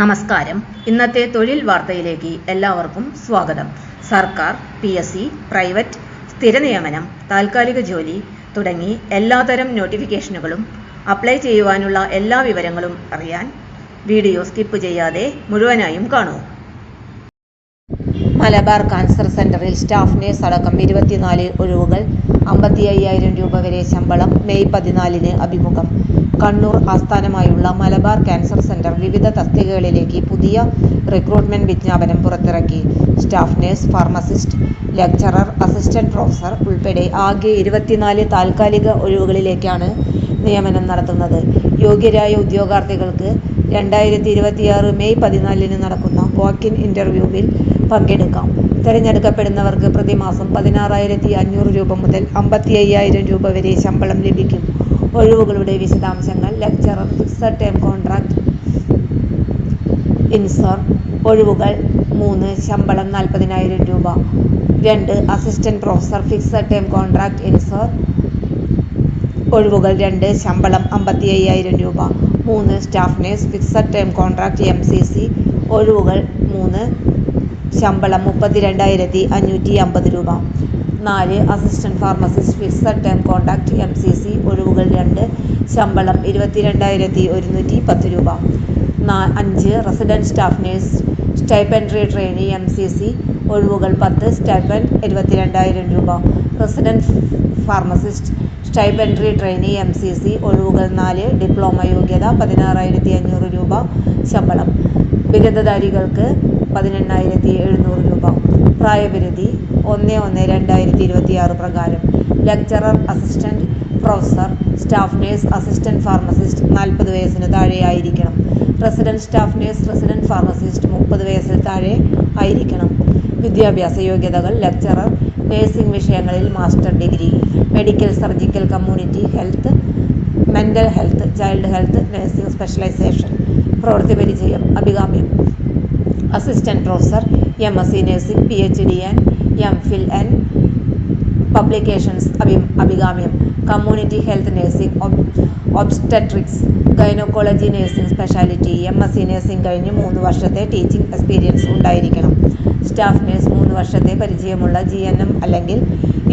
നമസ്കാരം. ഇന്നത്തെ തൊഴിൽ വാർത്തയിലേക്ക് എല്ലാവർക്കും സ്വാഗതം. സർക്കാർ, PSC, പ്രൈവറ്റ്, സ്ഥിര നിയമനം, താൽക്കാലിക ജോലി തുടങ്ങി എല്ലാതരം നോട്ടിഫിക്കേഷനുകളും അപ്ലൈ ചെയ്യുവാനുള്ള എല്ലാ വിവരങ്ങളും അറിയാൻ വീഡിയോ സ്കിപ്പ് ചെയ്യാതെ മുഴുവനായും കാണൂ. മലബാർ കാൻസർ സെന്ററിൽ സ്റ്റാഫ് നേഴ്സ് അടക്കം 24 ഒഴിവുകൾ, 55,000 രൂപ വരെ ശമ്പളം. മെയ് 14 അഭിമുഖം. കണ്ണൂർ ആസ്ഥാനമായുള്ള മലബാർ ക്യാൻസർ സെന്റർ വിവിധ തസ്തികകളിലേക്ക് പുതിയ റിക്രൂട്ട്മെന്റ് വിജ്ഞാപനം പുറത്തിറക്കി. Staff nurse, pharmacist, lecturer, assistant professor ഉൾപ്പെടെ ആകെ 24 താൽക്കാലിക ഒഴിവുകളിലേക്കാണ് നിയമനം നടത്തുന്നത്. യോഗ്യരായ ഉദ്യോഗാർത്ഥികൾക്ക് 2026 മെയ് 14 നടക്കുന്ന വാക്ക്-ഇൻ ഇന്റർവ്യൂവിൽ പങ്കെടുക്കാം. തെരഞ്ഞെടുക്കപ്പെടുന്നവർക്ക് പ്രതിമാസം 16,500 രൂപ മുതൽ 55,000 രൂപ വരെ ശമ്പളം ലഭിക്കും. ഒഴിവുകളുടെ വിശദാംശങ്ങൾ. ലെക്ചറർ, ഫിക്സഡ് ടേം കോൺട്രാക്ട് ഇൻസർ ഒഴിവുകൾ 3, ശമ്പളം 40,000 രൂപ. 2. Assistant professor, fixed term contract ഇൻസർ ഒഴിവുകൾ 2, ശമ്പളം 55,000 രൂപ. 3. Staff nurse, fixed term contract MCC ഒഴിവുകൾ 3, ശമ്പളം 32,550 രൂപ. 4. Assistant pharmacist, fixed term contract MCC ഒഴിവുകൾ 2, ശമ്പളം 22,110 രൂപ. 5. Resident staff nurse, stipendiary trainee MCC ഒഴിവുകൾ 10, സ്റ്റൈപ്പൻഡ് 22,000 രൂപ. Resident pharmacist, stipendiary trainee MCC ഒഴിവുകൾ 4, ഡിപ്ലോമ യോഗ്യത, 16,500 രൂപ ശമ്പളം. ബിരുദധാരികൾക്ക് 18,700 രൂപ. പ്രായപരിധി 1/1/2026 പ്രകാരം. Lecturer, assistant professor, staff nurse, assistant pharmacist 40 വയസ്സിന് താഴെ ആയിരിക്കണം. Resident staff nurse, resident pharmacist 30 വയസ്സിൽ താഴെ ആയിരിക്കണം. വിദ്യാഭ്യാസ യോഗ്യതകൾ. ലെക്ചറർ, നഴ്സിംഗ് വിഷയങ്ങളിൽ master degree. Medical, surgical, community health, mental health, child health nursing specialization. പ്രവൃത്തി പരിചയം. അഭികാമ്യം. Assistant professor, MSc nursing, PhD and MPhil and publications അഭികാമ്യം. Community health nursing, obstetrics, gynaecology nursing speciality. MSc nursing കഴിഞ്ഞ് 3 വർഷത്തെ teaching experience ഉണ്ടായിരിക്കണം. Staff nurse 3 വർഷത്തെ പരിചയമുള്ള GNM അല്ലെങ്കിൽ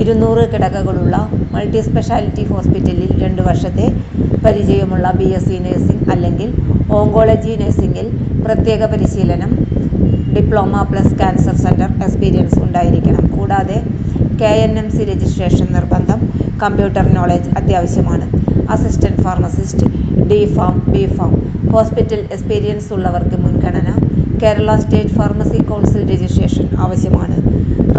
200 കിടക്കകളുള്ള മൾട്ടി സ്പെഷ്യാലിറ്റി ഹോസ്പിറ്റലിൽ 2 വർഷത്തെ പരിചയമുള്ള BSc നഴ്സിംഗ് അല്ലെങ്കിൽ ഓങ്കോളജി നഴ്സിംഗിൽ പ്രത്യേക പരിശീലനം, diploma plus cancer centre experience ഉണ്ടായിരിക്കണം. കൂടാതെ KNMC രജിസ്ട്രേഷൻ നിർബന്ധം. കമ്പ്യൂട്ടർ നോളജ് അത്യാവശ്യമാണ്. Assistant pharmacist, D.Pharm, B.Pharm. Hospital experience ഉള്ളവർക്ക് മുൻഗണന. Kerala state pharmacy council registration ആവശ്യമാണ്.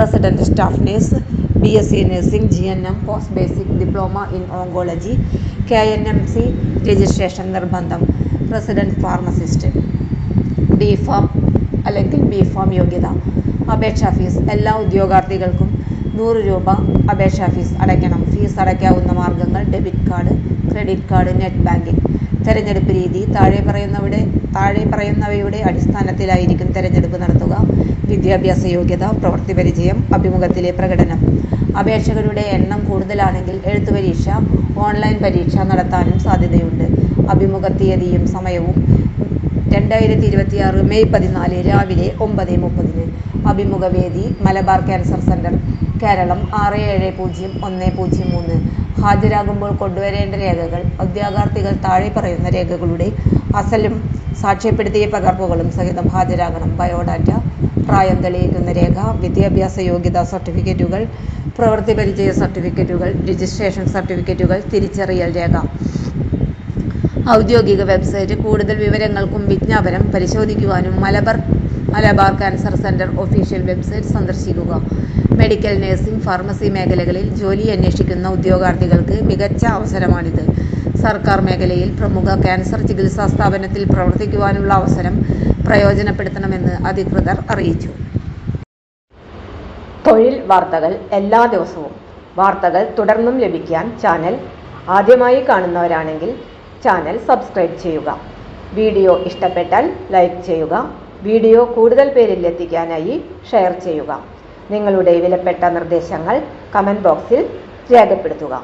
Resident staff nurse, BSc nursing, GNM, post basic diploma in oncology, KNMC registration നിർബന്ധം. Resident pharmacist, D.Pharm അല്ലെങ്കിൽ B.Pharm യോഗ്യത. അപേക്ഷാ fees. എല്ലാ ഉദ്യോഗാർത്ഥികൾക്കും 100 രൂപ അപേക്ഷാ ഫീസ് അടയ്ക്കണം. ഫീസ് അടയ്ക്കാവുന്ന മാർഗങ്ങൾ debit card, credit card, net banking. തെരഞ്ഞെടുപ്പ് രീതി. താഴെ പറയുന്നവയുടെ അടിസ്ഥാനത്തിലായിരിക്കും തെരഞ്ഞെടുപ്പ് നടത്തുക. വിദ്യാഭ്യാസ യോഗ്യത, പ്രവൃത്തി പരിചയം, അഭിമുഖത്തിലെ പ്രകടനം. അപേക്ഷകരുടെ എണ്ണം കൂടുതലാണെങ്കിൽ എഴുത്തുപരീക്ഷ, ഓൺലൈൻ പരീക്ഷ നടത്താനും സാധ്യതയുണ്ട്. അഭിമുഖ തീയതിയും സമയവും 2026 മെയ് 14 രാവിലെ 9:30. അഭിമുഖ വേദി മലബാർ ക്യാൻസർ സെന്റർ, കേരളം 670103. ഹാജരാകുമ്പോൾ കൊണ്ടുവരേണ്ട രേഖകൾ. ഉദ്യോഗാർത്ഥികൾ താഴെ പറയുന്ന രേഖകളുടെ അസലും സാക്ഷ്യപ്പെടുത്തിയ പകർപ്പുകളും സഹിതം ഹാജരാകണം. ബയോഡാറ്റ, പ്രായം തെളിയിക്കുന്ന രേഖ, വിദ്യാഭ്യാസ യോഗ്യതാ സർട്ടിഫിക്കറ്റുകൾ, പ്രവൃത്തി പരിചയ സർട്ടിഫിക്കറ്റുകൾ, രജിസ്ട്രേഷൻ സർട്ടിഫിക്കറ്റുകൾ, തിരിച്ചറിയൽ രേഖ. ഔദ്യോഗിക വെബ്സൈറ്റ്. കൂടുതൽ വിവരങ്ങൾക്കും വിജ്ഞാപനം പരിശോധിക്കുവാനും Malabar cancer centre official website സന്ദർശിക്കുക. മെഡിക്കൽ, നഴ്സിംഗ്, ഫാർമസി മേഖലകളിൽ ജോലി അന്വേഷിക്കുന്ന ഉദ്യോഗാർത്ഥികൾക്ക് മികച്ച അവസരമാണിത്. സർക്കാർ മേഖലയിൽ പ്രമുഖ ക്യാൻസർ ചികിത്സാ സ്ഥാപനത്തിൽ പ്രവർത്തിക്കുവാനുള്ള അവസരം പ്രയോജനപ്പെടുത്തണമെന്ന് അധികൃതർ അറിയിച്ചു. തൊഴിൽ വാർത്തകൾ എല്ലാ ദിവസവും. വാർത്തകൾ തുടർന്നും ലഭിക്കാൻ ചാനൽ ആദ്യമായി കാണുന്നവരാണെങ്കിൽ ചാനൽ സബ്സ്ക്രൈബ് ചെയ്യുക. വീഡിയോ ഇഷ്ടപ്പെട്ടാൽ ലൈക്ക് ചെയ്യുക. വീഡിയോ കൂടുതൽ പേരിൽ എത്തിക്കാനായി ഷെയർ ചെയ്യുക. നിങ്ങളുടെ വിലപ്പെട്ട നിർദ്ദേശങ്ങൾ കമന്റ് ബോക്സിൽ രേഖപ്പെടുത്തുക.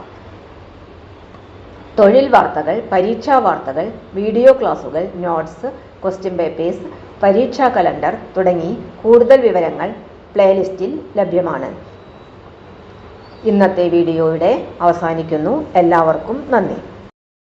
തൊഴിൽ വാർത്തകൾ, പരീക്ഷാ വാർത്തകൾ, വീഡിയോ ക്ലാസുകൾ, നോട്ട്സ്, ക്വസ്റ്റ്യൻ പേപ്പേഴ്സ്, പരീക്ഷാ കലണ്ടർ തുടങ്ങി കൂടുതൽ വിവരങ്ങൾ പ്ലേലിസ്റ്റിൽ ലഭ്യമാണ്. ഇന്നത്തെ വീഡിയോ ഇവിടെ അവസാനിക്കുന്നു. എല്ലാവർക്കും നന്ദി.